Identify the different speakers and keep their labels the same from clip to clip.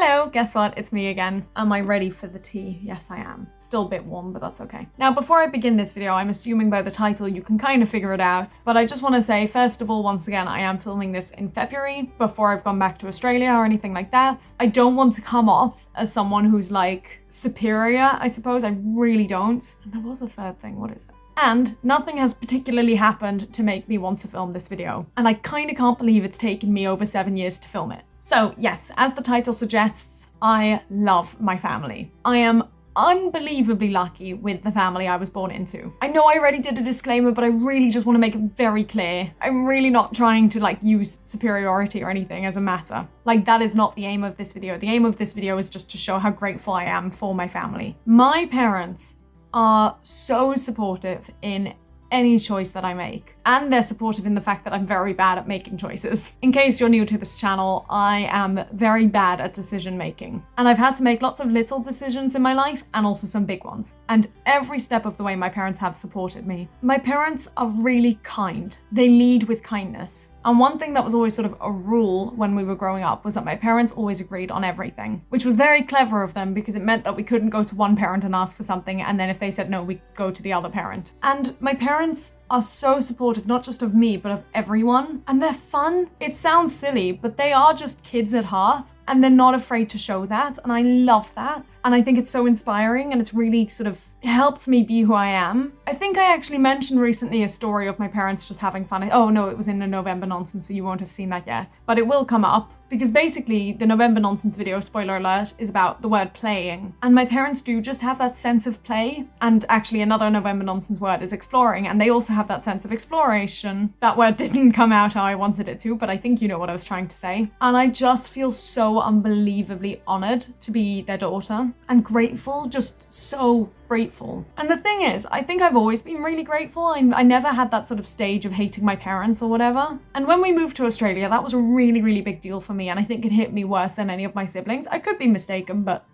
Speaker 1: Hello, guess what? It's me again. Am I ready for the tea? Yes, I am. Still a bit warm, but that's okay. Now, before I begin this video, I'm assuming by the title you can kind of figure it out, but I just want to say, first of all, once again, I am filming this in February, before I've gone back to Australia or anything like that. I don't want to come off as someone who's like superior, I suppose. I really don't. And there was a third thing. What is it? And nothing has particularly happened to make me want to film this video. And I kind of can't believe it's taken me over 7 years to film it. So yes, as the title suggests, I love my family. I am unbelievably lucky with the family I was born into. I know I already did a disclaimer, but I really just want to make it very clear. I'm really not trying to like use superiority or anything as a matter. Like, that is not the aim of this video. The aim of this video is just to show how grateful I am for my family. My parents are so supportive in any choice that I make. And they're supportive in the fact that I'm very bad at making choices. In case you're new to this channel, I am very bad at decision making. And I've had to make lots of little decisions in my life and also some big ones. And every step of the way, my parents have supported me. My parents are really kind. They lead with kindness. And one thing that was always sort of a rule when we were growing up was that my parents always agreed on everything, which was very clever of them because it meant that we couldn't go to one parent and ask for something, and then if they said no, we'd go to the other parent. And my parents are so supportive, not just of me, but of everyone. And they're fun. It sounds silly, but they are just kids at heart, and they're not afraid to show that. And I love that. And I think it's so inspiring, and it's really sort of helped me be who I am. I think I actually mentioned recently a story of my parents just having fun. Oh no, it was in the November nonsense, so you won't have seen that yet. But it will come up. Because basically, the November nonsense video, spoiler alert, is about the word playing. And my parents do just have that sense of play. And actually another November nonsense word is exploring. And they also have that sense of exploration. That word didn't come out how I wanted it to, but I think you know what I was trying to say. And I just feel so unbelievably honored to be their daughter. And grateful, just so grateful. And the thing is, I think I've always been really grateful. I never had that sort of stage of hating my parents or whatever. And when we moved to Australia, that was a really, really big deal for me. And I think it hit me worse than any of my siblings. I could be mistaken, but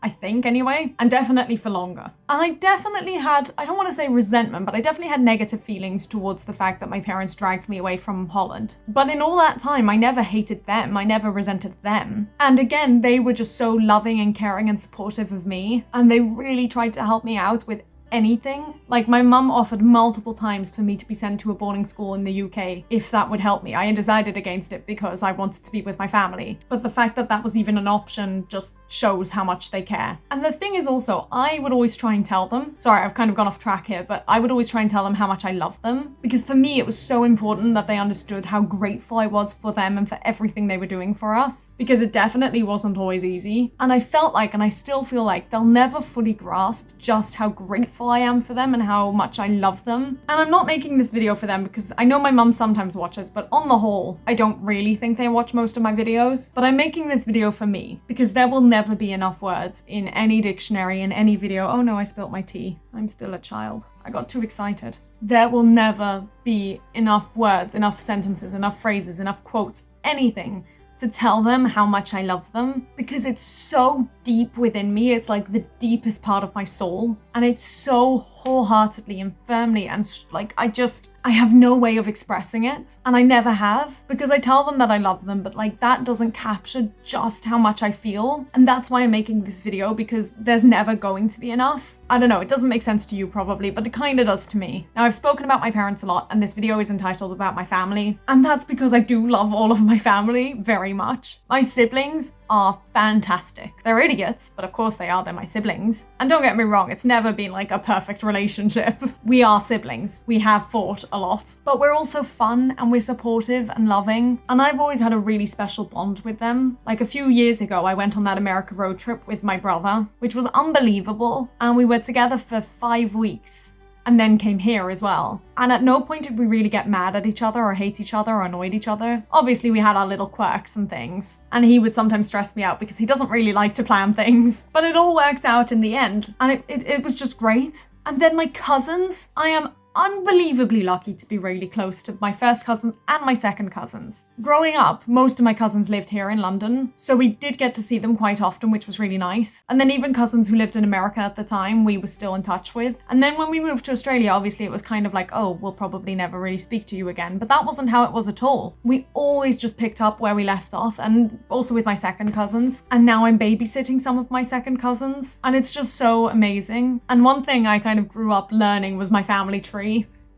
Speaker 1: I think anyway, and definitely for longer. And I definitely had, I don't want to say resentment, but I definitely had negative feelings towards the fact that my parents dragged me away from Holland. But in all that time, I never hated them. I never resented them. And again, they were just so loving and caring and supportive of me. And they really tried to help me out with anything. Like, my mum offered multiple times for me to be sent to a boarding school in the UK if that would help me. I decided against it because I wanted to be with my family. But the fact that that was even an option just shows how much they care. And the thing is also, I would always try and tell them, sorry, I've kind of gone off track here, but I would always try and tell them how much I love them. Because for me, it was so important that they understood how grateful I was for them and for everything they were doing for us. Because it definitely wasn't always easy. And I felt like, and I still feel like, they'll never fully grasp just how grateful I am for them and how much I love them. And I'm not making this video for them because I know my mum sometimes watches, but on the whole, I don't really think they watch most of my videos. But I'm making this video for me because there will never be enough words in any dictionary, in any video. Oh no, I spilt my tea. I'm still a child. I got too excited. There will never be enough words, enough sentences, enough phrases, enough quotes, anything to tell them how much I love them, because it's so deep within me. It's like the deepest part of my soul, and it's so wholeheartedly and firmly, and like I have no way of expressing it, and I never have, because I tell them that I love them, but like that doesn't capture just how much I feel. And that's why I'm making this video, because there's never going to be enough. I don't know, it doesn't make sense to you probably, but it kind of does to me. Now, I've spoken about my parents a lot, and this video is entitled about my family, and that's because I do love all of my family very much. My siblings are fantastic. They're idiots, but of course they are, they're my siblings. And don't get me wrong, it's never been like a perfect relationship. We are siblings. We have fought a lot, but we're also fun and we're supportive and loving. And I've always had a really special bond with them. Like, a few years ago, I went on that America road trip with my brother, which was unbelievable. And we were together for 5 weeks. And then came here as well. And at no point did we really get mad at each other or hate each other or annoyed each other. Obviously, we had our little quirks and things. And he would sometimes stress me out because he doesn't really like to plan things. But it all worked out in the end. And it was just great. And then my cousins, I am unbelievably lucky to be really close to my first cousins and my second cousins. Growing up, most of my cousins lived here in London, so we did get to see them quite often, which was really nice. And then even cousins who lived in America at the time, we were still in touch with. And then when we moved to Australia, obviously it was kind of like, oh, we'll probably never really speak to you again. But that wasn't how it was at all. We always just picked up where we left off, and also with my second cousins. And now I'm babysitting some of my second cousins, and it's just so amazing. And one thing I kind of grew up learning was my family tree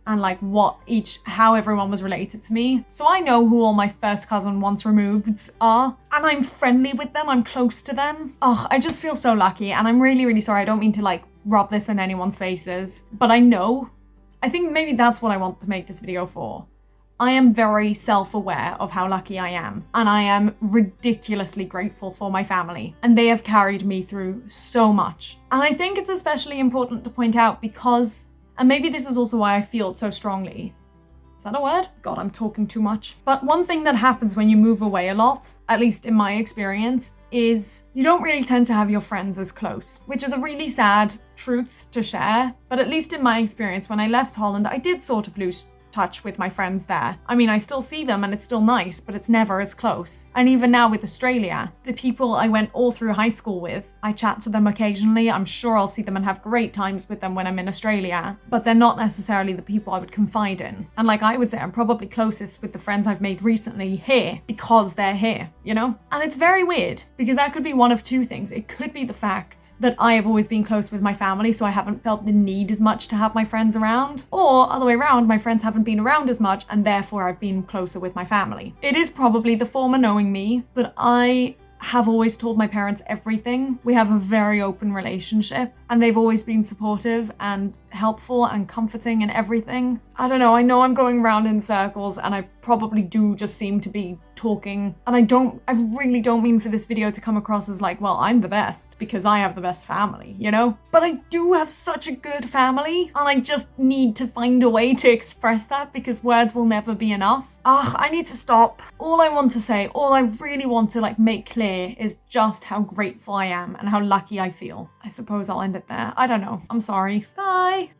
Speaker 1: and like how everyone was related to me. So I know who all my first cousin once removeds are, and I'm friendly with them, I'm close to them. Oh, I just feel so lucky, and I'm really, really sorry. I don't mean to like rub this in anyone's faces, but I think maybe that's what I want to make this video for. I am very self-aware of how lucky I am, and I am ridiculously grateful for my family, and they have carried me through so much. And I think it's especially important to point out because, and maybe this is also why I feel it so strongly. Is that a word? God, I'm talking too much. But one thing that happens when you move away a lot, at least in my experience, is you don't really tend to have your friends as close, which is a really sad truth to share. But at least in my experience, when I left Holland, I did sort of lose touch with my friends there. I mean, I still see them and it's still nice, but it's never as close. And even now with Australia, the people I went all through high school with, I chat to them occasionally. I'm sure I'll see them and have great times with them when I'm in Australia, but they're not necessarily the people I would confide in. And like I would say, I'm probably closest with the friends I've made recently here because they're here, you know? And it's very weird because that could be one of two things. It could be the fact that I have always been close with my family, so I haven't felt the need as much to have my friends around, or other way around, my friends haven't been around as much and therefore I've been closer with my family. It is probably the former, knowing me, but I have always told my parents everything. We have a very open relationship and they've always been supportive and helpful and comforting and everything. I don't know, I know I'm going around in circles and I probably do just seem to be talking, and I really don't mean for this video to come across as like, well, I'm the best because I have the best family, you know? But I do have such a good family, and I just need to find a way to express that because words will never be enough. I need to stop. All I want to say, all I really want to like make clear is just how grateful I am and how lucky I feel. I suppose I'll end it there. I don't know. I'm sorry. Bye.